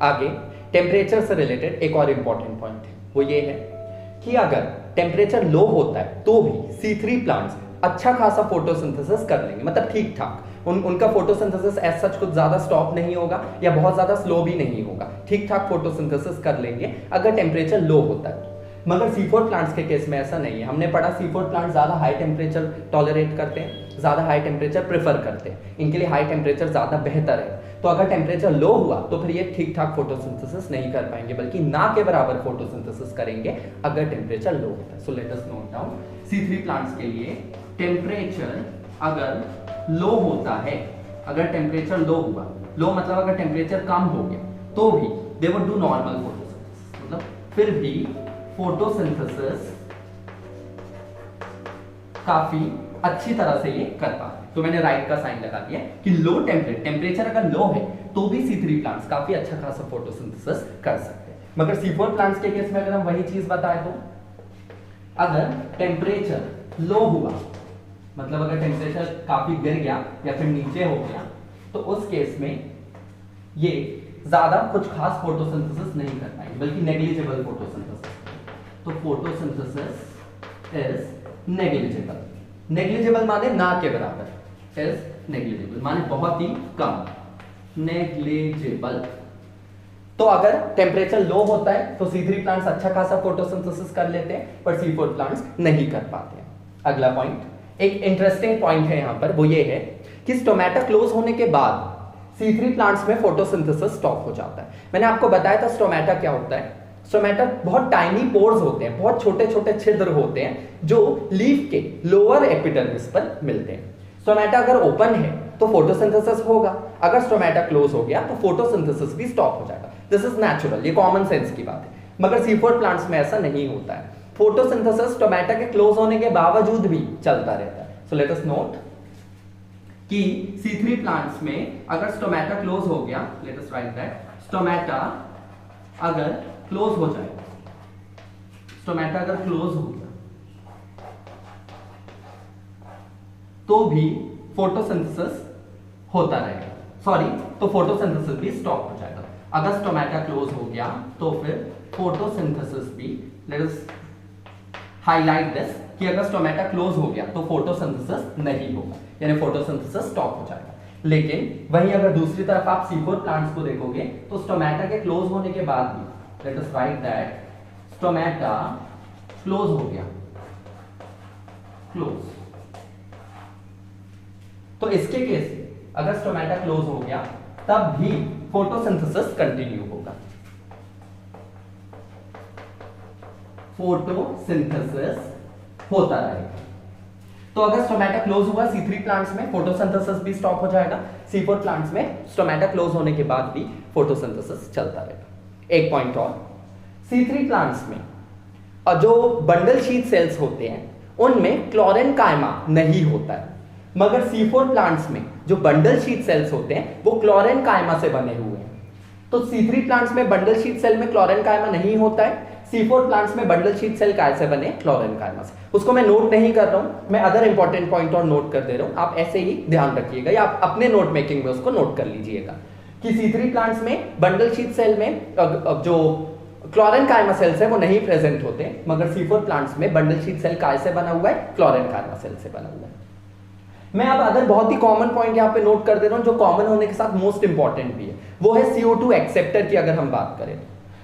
आगे टेम्परेचर से रिलेटेड एक और इंपॉर्टेंट पॉइंट है, वो ये है कि अगर टेम्परेचर लो होता है तो भी C3 प्लांट्स अच्छा खासा फोटोसिंथेसिस कर लेंगे, मतलब ठीक ठाक उनका फोटोसिंथेसिस एज सच कुछ ज्यादा स्टॉप नहीं होगा या बहुत ज्यादा स्लो भी नहीं होगा, ठीक ठाक फोटोसिंथेसिस कर लेंगे अगर टेम्परेचर लो होता है। मगर C4 प्लांट्स के केस में ऐसा नहीं है। हमने पढ़ा C4 प्लांट ज्यादा हाई टेम्परेचर टॉलरेट करते हैं, ज्यादा हाई टेम्परेचर प्रेफर करते हैं, इनके लिए हाई टेम्परेचर ज्यादा बेहतर है। तो अगर टेम्परेचर लो हुआ तो फिर ये ठीक ठाक फोटोसिंथेसिस नहीं कर पाएंगे, बल्कि ना के बराबर फोटोसिंथेसिस करेंगे अगर टेम्परेचर लो होता है। सो लेट अस नोट डाउन C3 प्लांट्स के लिए टेम्परेचर अगर लो होता है, अगर टेम्परेचर लो हुआ, लो मतलब अगर टेम्परेचर कम हो गया तो भी they would do normal photosynthesis, मतलब फिर भी फोटोसिंथेसिस काफी अच्छी तरह से ये कर पाते हैं। तो मैंने राइट का साइन लगा दिया कि लो टेम्परेचर अगर लो है तो भी C3 प्लांट्स काफी अच्छा खासा फोटोसिंथेसिस कर सकते हैं। मगर C4 प्लांट्स के केस में अगर हम वही चीज बताएं तो अगर टेम्परेचर लो हुआ, मतलब अगर टेम्परेचर काफी गिर गया या फिर नीचे हो गया, तो उस केस में ये ज्यादा कुछ खास फोटोसिंथेसिस नहीं कर पाएंगे, बल्कि नेग्लिजिबल फोटोसिंथेसिस। तो फोटोसिंथेसिस इज नेग्लिजिबल। नेग्लिजिबल माने ना के बराबर, इज नेग्लिजिबल माने बहुत ही कम, नेग्लिजिबल। तो अगर टेम्परेचर लो होता है तो C3 प्लांट्स अच्छा खासा फोटोसिंथेसिस कर लेते हैं, पर C4 प्लांट्स नहीं कर पाते हैं। अगला पॉइंट, एक इंटरेस्टिंग पॉइंट है यहां पर, वो ये है कि स्टोमेटा क्लोज होने के बाद C3 प्लांट्स में फोटोसिंथेसिस स्टॉप हो जाता है। मैंने आपको बताया था स्टोमेटा क्या होता है। स्टोमेटा बहुत टाइनी पोर्स होते हैं, बहुत छोटे छोटे छिद्र होते हैं जो लीफ के लोअर एपिडर्मिस पर मिलते हैं। स्टोमेटा अगर ओपन है तो फोटोसिंथेसिस होगा, अगर स्टोमेटा क्लोज हो गया तो फोटोसिंथेसिस भी स्टॉप हो जाएगा। दिस इज नेचुरल, ये कॉमन सेंस की बात है। मगर C4 प्लांट्स में ऐसा नहीं होता है, फोटोसिंथेसिस स्टोमेटा के क्लोज होने के बावजूद भी चलता रहता है। सो लेट अस नोट कि C3 प्लांट्स में अगर स्टोमेटा क्लोज हो गया, late us right that, stomata अगर क्लोज हो जाए, स्टोमेटा अगर क्लोज हो गया तो भी फोटोसिंथेसिस होता रहेगा, सॉरी, तो फोटोसिंथेसिस भी स्टॉप हो जाएगा। अगर स्टोमेटा क्लोज हो गया तो फिर फोटोसिंथेसिस भी, लेट अस हाईलाइट दिस, कि अगर स्टोमेटा क्लोज हो गया तो फोटोसिंथेसिस नहीं होगा, यानी फोटोसिंथेसिस स्टॉप हो जाएगा। लेकिन वहीं अगर दूसरी तरफ आप C4 प्लांट्स को देखोगे तो स्टोमेटा के क्लोज होने के बाद भी, late us right that, stomata close हो गया, क्लोज, तो इसके केस में अगर स्टोमेटा क्लोज हो गया तब भी फोटोसिंथेसिस कंटिन्यू होगा, फोटोसिंथेसिस होता रहेगा। तो अगर स्टोमेटा क्लोज हुआ C3 प्लांट्स में, फोटोसिंथेसिस भी स्टॉप हो जाएगा। C4 प्लांट्स में स्टोमेटा क्लोज होने के बाद भी फोटोसिंथेसिस चलता रहेगा। एक पॉइंट और, C3 प्लांट्स में जो बंडल शीथ सेल्स होते हैं उनमें क्लोरेनकाइमा नहीं होता है, मगर C4 प्लांट्स में जो बंडल शीथ सेल्स होते हैं वो क्लोरेनकाइमा से बने हुए हैं। तो C3 प्लांट्स में बंडल शीथ सेल में क्लोरेनकाइमा नहीं होता है, C4 प्लांट्स में बंडल शीथ सेल कैसे बने, क्लोरेनकाइमा से। उसको मैं नोट नहीं कर रहा हूं, मैं अदर इंपॉर्टेंट पॉइंट और नोट कर दे रहा हूं, आप ऐसे ही ध्यान रखिएगा या आप अपने नोट मेकिंग में उसको नोट कर लीजिएगा कि C3 प्लांट्स में बंडल शीथ सेल में जो क्लोरेनकाइमा सेल्स है वो नहीं प्रेजेंट होते, मगर C4 प्लांट्स में बंडल शीथ सेल कैसे बना हुआ है, क्लोरेनकाइमा सेल से बना हुआ है। मैं अब अदर बहुत ही कॉमन पॉइंट यहाँ पे नोट कर दे रहा हूँ जो कॉमन होने के साथ मोस्ट इंपॉर्टेंट भी है, वो है CO2 एक्सेप्टर की अगर हम बात करें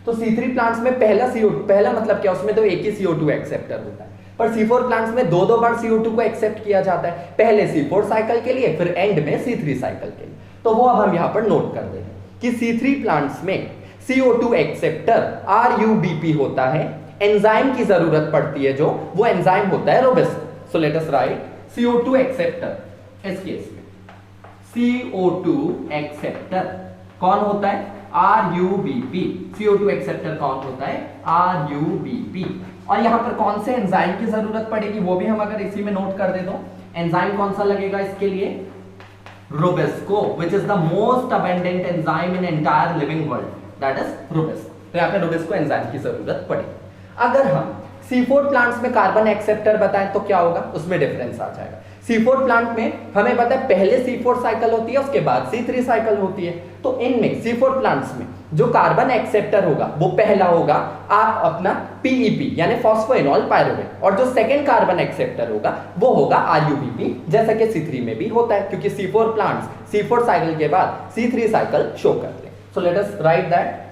तो C3 प्लांट्स में पहला मतलब क्या, उसमें तो एक ही CO2 एक्सेप्टर होता है, पर C4 प्लांट्स में दो बार CO2 को एक्सेप्ट किया जाता है, पहले C4 साइकिल के लिए, फिर एंड में C3 साइकिल के लिए। तो वो अब हम यहाँ पर नोट कर दें कि C3 प्लांट्स में CO2 एक्सेप्टर RUBP होता है, एंजाइम की जरूरत पड़ती है, जो वो एंजाइम होता है rubisco. So let us write CO2 acceptor, इस केस में CO2 एक्सेप्टर कौन होता है, RUBP। CO2 एक्सेप्टर कौन होता है, RUBP। और यहां पर कौन से एंजाइम की जरूरत पड़ेगी वो भी हम अगर इसी में नोट कर दे दो, एंजाइम कौन सा लगेगा इसके लिए, रोबेस्को, which is the most abundant enzyme in entire living world, that is रोबेस्को। तो यहाँ पे रोबेस्को एंजाइम की जरूरत पड़ेगी। अगर हम C4 प्लांट्स में कार्बन एक्सेप्टर बताएं तो क्या होगा, उसमें डिफरेंस आ जाएगा। C4 प्लांट में हमें पता है पहले C4 साइकिल होती है, उसके बाद C3 साइकिल होती है, तो इनमें C4 प्लांट्स में जो कार्बन एक्सेप्टर होगा वो पहला होगा अपना पीईपी यानी फॉस्फोइनॉल पायरुवेट, और जो सेकंड कार्बन एक्सेप्टर होगा वो होगा आरयूबीपी, जैसा कि C3 में भी होता है, क्योंकि C4 प्लांट्स C4 साइकिल के बाद C3 साइकिल शो करते हैं। सो लेट अस राइट दैट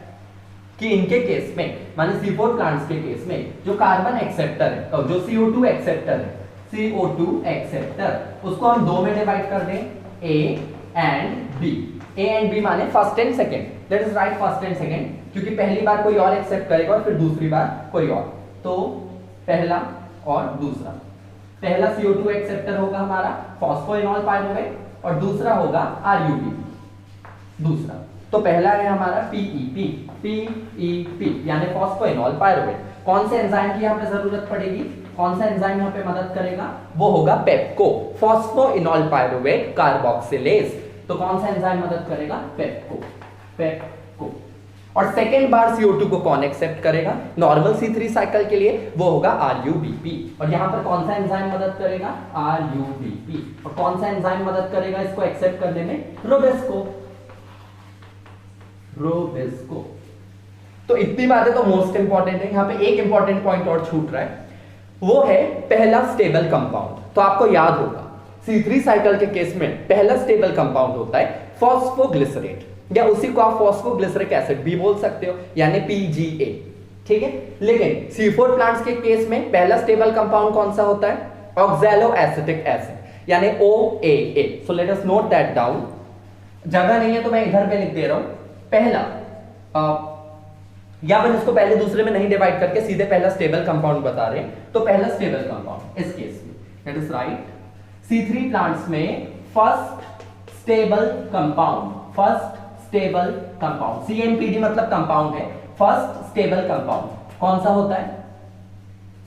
कि इनके केस में, माने C4 प्लांट्स के केस में जो कार्बन एक्सेप्टर है और जो CO2 एक्सेप्टर है, CO2 एक्सेप्टर उसको हम दो में डिवाइड कर दें, A and B। A and B माने first and second. Late us right first and second, क्योंकि पहली बार कोई और एक्सेप्ट करेगा और फिर दूसरी बार कोई और, तो पहला और दूसरा। पहला CO2 एक्सेप्टर होगा हमारा फॉस्फोइनॉल पायरुवेट और दूसरा होगा RUB दूसरा। तो पहला है हमारा PEP यानी फॉस्फोइनॉल पायरुवेट। कौन से एंजाइम की यहाँ पे जरूरत पड़ेगी, कौन सा एंजाइम यहाँ पे मदद करेगा, वो होगा पेप्को, फॉस्फोइनॉल पायरुवेट कार्बोक्सिलेज। तो कौन सा एंजाइम मदद करेगा, पेप्को। और सेकेंड बार CO2 को कौन एक्सेप्ट करेगा, नॉर्मल C3 साइकिल के लिए वो होगा RUBP। और यहाँ पर कौन सा एंजाइम मदद करेगा, RUBP। और कौन सा एंजाइम मदद करेगा इसको एक्सेप्ट करने में, रोबेस्को। तो इतनी बातें तो मोस्ट इंपॉर्टेंट है। यहाँ पे एक इंपॉर्टेंट पॉइंट और छूट रहा है, वो है पहला स्टेबल कंपाउंड। तो आपको याद होगा C3 साइकिल के केस में पहला स्टेबल कंपाउंड होता है फॉस्फोग्लिसरेट, या उसी को आप फॉस्फोग्लिसरिक एसिड भी बोल सकते हो, यानी PGA, ठीक है। लेकिन C4 प्लांट्स के केस में पहला स्टेबल कंपाउंड कौन सा होता है, ऑक्सैलो एसिटिक एसिड यानी OAA। So let us note that down. जगह नहीं है तो मैं इधर पे लिख दे रहा हूं, पहला या अपन इसको पहले दूसरे में नहीं डिवाइड करके सीधे पहला स्टेबल कंपाउंड बता रहे हैं। तो पहला स्टेबल कंपाउंड इस केस में, that is right, C3 plants में फर्स्ट स्टेबल कंपाउंड, CMPD मतलब कंपाउंड है, फर्स्ट स्टेबल कंपाउंड कौन सा होता है,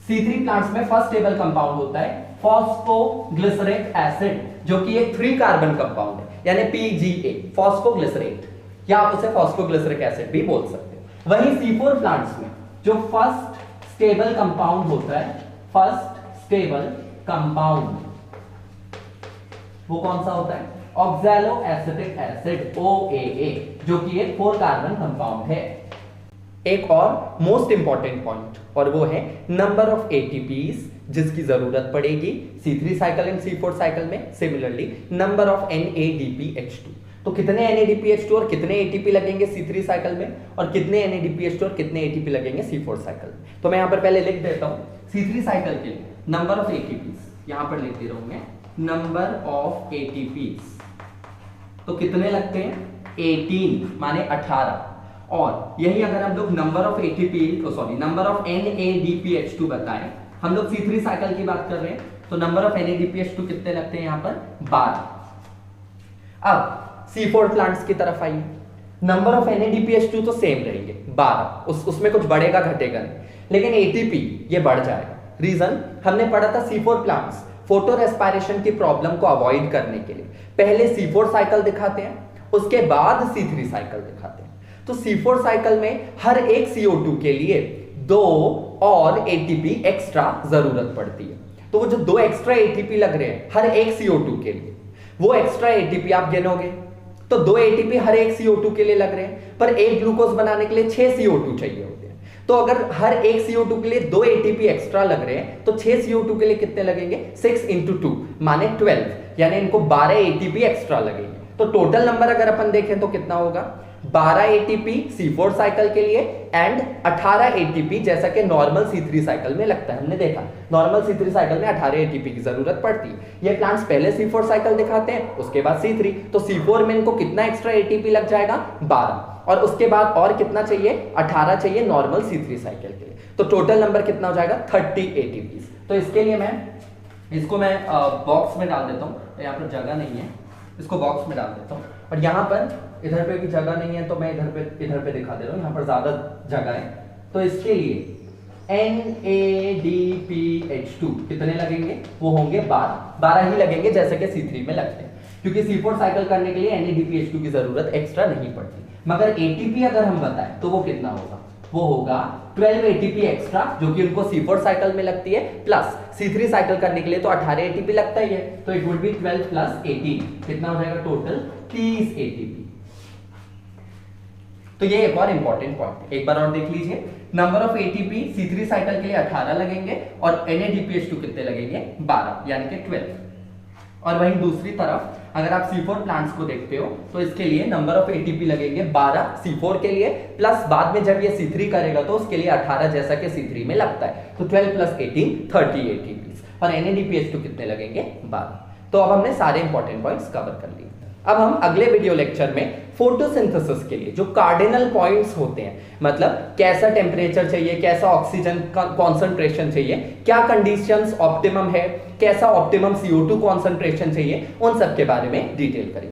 C3 प्लांट्स में फर्स्ट स्टेबल कंपाउंड होता है फॉस्फोग्लिसरिक एसिड, जो कि एक 3 कार्बन कंपाउंड है, यानी PGA, फॉस्फोग्लिसरेट, या आप उसे फॉस्फोग्लिसरिक एसिड भी बोल सकते हैं। वहीं C4 प्लांट्स में जो फर्स्ट स्टेबल कंपाउंड होता है, फर्स्ट स्टेबल कंपाउंड वो कौन सा होता है, ऑक्सैलो एसिटिक एसिड OAA, जो कि एक 4 कार्बन कंपाउंड है। एक और मोस्ट इंपॉर्टेंट पॉइंट, और वो है नंबर ऑफ ATPs जिसकी जरूरत पड़ेगी C3 cycle and C4 cycle में। सिमिलरली नंबर ऑफ NADPH2, तो कितने NADPH2 और कितने ATP लगेंगे C3 साइकिल में, और कितने NADPH2 और कितने ATP लगेंगे C4 साइकिल में। तो मैं यहां पर पहले लिख देता हूं C3 साइकिल के लिए नंबर ऑफ ATPs, यहां पर लिख दे रहा हूं मैं नंबर ऑफ ATPs। तो कितने लगते हैं, 18 माने 18। और यही अगर हम लोग number of number of NADPH2 बताएं, हम लोग C3 साइकिल की बात कर रहे हैं, तो नंबर ऑफ NADPH2 कितने लगते हैं यहाँ पर, 12। अब C4 प्लांट्स की तरफ आइए, नंबर ऑफ NADPH2 तो सेम रहेंगे 12, उसमें कुछ बढ़ेगा घटेगा नहीं, लेकिन ATP ये बढ़ जाएगा। रीजन हमने पढ़ा था C4 प्लांट्स फोटो रेस्पिरेशन की प्रॉब्लम को अवॉइड करने के लिए पहले C4 साइकिल दिखाते हैं, उसके बाद C3 साइकिल दिखाते हैं। तो C4 साइकिल में हर एक CO2 के लिए 2 और ATP एक्स्ट्रा जरूरत पड़ती है। तो वो जो 2 एक्स्ट्रा ATP लग रहे हैं हर एक CO2 के लिए, वो एक्स्ट्रा ATP आप गिनोगे तो 2 ATP हर एक CO2 के लिए लग रहे हैं, पर एक ग्लूकोज बनाने के लिए 6 CO2 चाहिए होते हैं। तो अगर हर एक CO2 के लिए 2 ATP एक्स्ट्रा लग रहे हैं, तो 6 CO2 के लिए कितने लगेंगे, 6 × 2 माने 12, यानी इनको 12 ATP एक्स्ट्रा लगेंगे। तो टोटल नंबर अगर अपन देखें तो कितना होगा, 12 ATP C4 साइकिल के लिए एंड 18 ATP जैसा कि नॉर्मल C3 साइकिल में लगता है। हमने देखा नॉर्मल C3 साइकिल में 18 ATP की जरूरत पड़ती है। ये प्लांट्स पहले C4 साइकिल दिखाते हैं, उसके बाद C3, तो C4 में इनको कितना एक्स्ट्रा ATP लग जाएगा, 12, और उसके बाद और कितना चाहिए, 18 चाहिए नॉर्मल C3 साइकिल के लिए। तो टोटल नंबर कितना हो जाएगा, 30 ATP। तो इसके लिए इसको मैं बॉक्स में डाल देता हूँ, यहाँ पर जगह नहीं है, इसको बॉक्स में डाल देता हूँ, और यहाँ पर इधर पे भी जगह नहीं है तो मैं इधर पे दिखा दे रहा हूँ, यहाँ पर ज्यादा जगह है। तो इसके लिए NADPH2 कितने लगेंगे, वो होंगे 12 ही लगेंगे जैसे कि C3 में लगते हैं, क्योंकि C4 साइकिल करने के लिए NADPH2 की जरूरत एक्स्ट्रा नहीं पड़ती। मगर ATP अगर हम बताएं तो वो कितना होगा, वो होगा 12 ATP एक्स्ट्रा, जो कि उनको C4 साइकिल में लगती है, प्लस C3 साइकिल करने के लिए तो 18 ATP लगता ही है, तो इट वुड बी 12 + 18, कितना हो जाएगा टोटल 30 ATP। तो ये एक और इंपॉर्टेंट पॉइंट, एक बार और देख लीजिए। Number of ATP C3 cycle के लिए 18 लगेंगे और NADPH2 कितने लगेंगे, 12 यानी कि 12। और वहीं दूसरी तरफ अगर आप C4 प्लांट्स को देखते हो तो इसके लिए नंबर ऑफ एटीपी लगेंगे 12 C4 के लिए, प्लस बाद में जब ये C3 करेगा तो उसके लिए 18 जैसा कि C3 में लगता है, तो 12 + 18 30 एटीपी। और NADPH2 कितने लगेंगे, 12। तो अब हमने सारे इंपॉर्टेंट पॉइंट्स कवर कर लिए। अब हम अगले वीडियो लेक्चर में फोटोसिंथेसिस के लिए जो कार्डिनल पॉइंट्स होते हैं, मतलब कैसा टेम्परेचर चाहिए, कैसा ऑक्सीजन कॉन्सेंट्रेशन चाहिए, क्या कंडीशंस ऑप्टिमम है, कैसा ऑप्टिमम CO2 कॉन्सेंट्रेशन चाहिए, उन सब के बारे में डिटेल करेंगे।